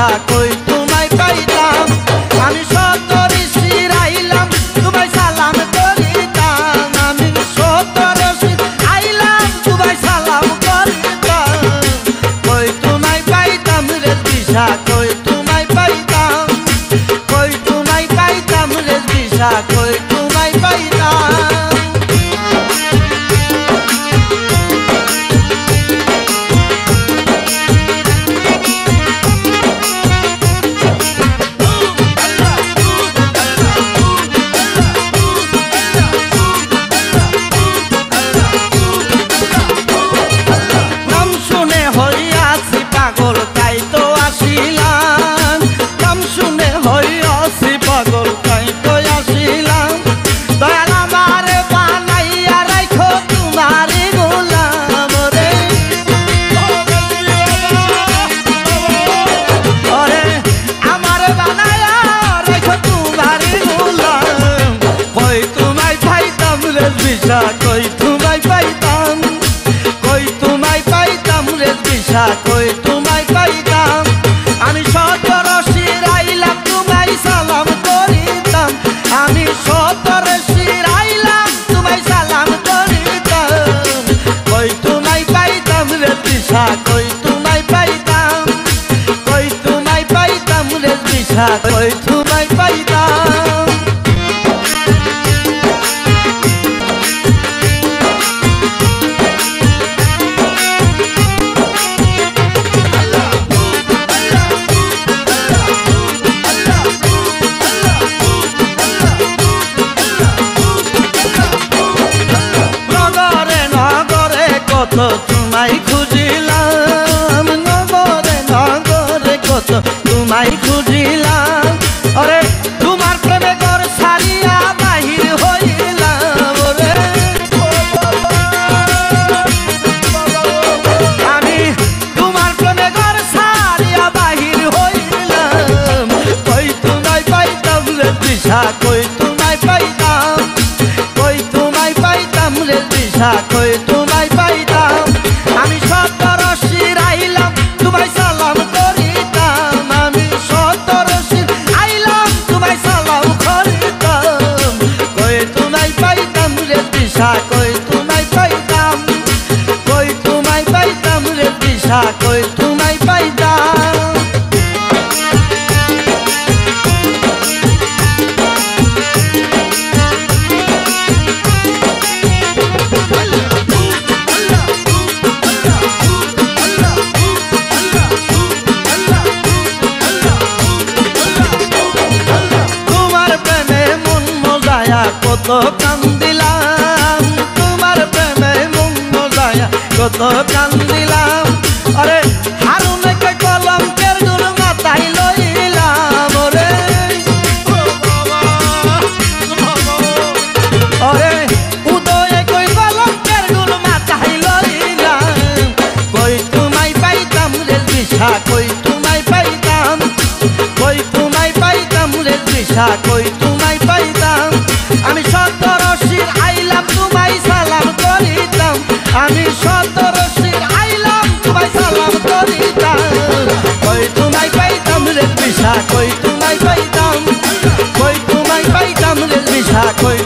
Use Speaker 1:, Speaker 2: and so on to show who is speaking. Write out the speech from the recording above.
Speaker 1: দিশা কই তোমায় পাইতাম আমি সতরে শিরাইলাম তোমায় সালাম করিতাম আমি সতরে শিরাইলাম তোমায় সালাম করিতাম কই তোমায় পাইতাম রে দিশা কই তোমায় পাইতাম কই তোমায় পাইতাম রে দিশা কই তোমায় পাইতাম কই তোমায় পাইতাম কই তোমায় পাইতাম রে দিশা কই তোমায় পাইতাম আমি সতরে শিরাইলাম তোমায় সালাম করিতাম আমি সতরে শিরাইলাম তোমায় সালাম করিতাম কই তোমায় পাইতাম রে দিশা কই তোমায় পাইতাম কই তোমায় পাইতাম রে দিশা কই তোমায় পাইতাম কত তোমায় খুঁজিলাম নগরে নগরে কত তোমায় খুঁজিলাম আরে তোমার প্রেমে ঘর ছাড়িয়া বাহির হইলাম রে আমি তোমার প্রেমে ঘর ছাড়িয়া বাহির হইলাম কই তোমায় পাইতাম রে দিশা কই তোমায় পাইতাম কই তোমায় পাইতাম রে দিশা কই তোমায় পাইতাম আমি সতরে শিরাইলাম তোমায় সালাম করিতাম আমি সতরে শিরাইলাম তোমায় সালাম করিতাম কই তোমায় পাইতাম রে দিশা কই তোমায় পাইতাম কই তোমায় পাইতাম রে দিশা কই তোমায় পাইতাম কত কান্দিলাম তোমার প্রেমে মন মজায়া কত কান্দিলাম আরে হারুনকে কলঙ্কের গুল মাথায় লইলাম রে আরে উদয়ে কই কলঙ্কের গুল মাথায় লইলাম কই তোমায় পাইতাম রে দিশা কই তোমায় পাইতাম কই তোমায় পাইতাম রে দিশা কই তোমায় পাইতাম আমি সতরে শিরাইলাম তোমায় সালাম করিতাম আমি সতরে শিরাইলাম তোমায় সালাম করিতাম কই তোমায় পাইতাম রে দিশা কই তোমায় পাইতাম কই তোমায় পাইতাম রে দিশা কই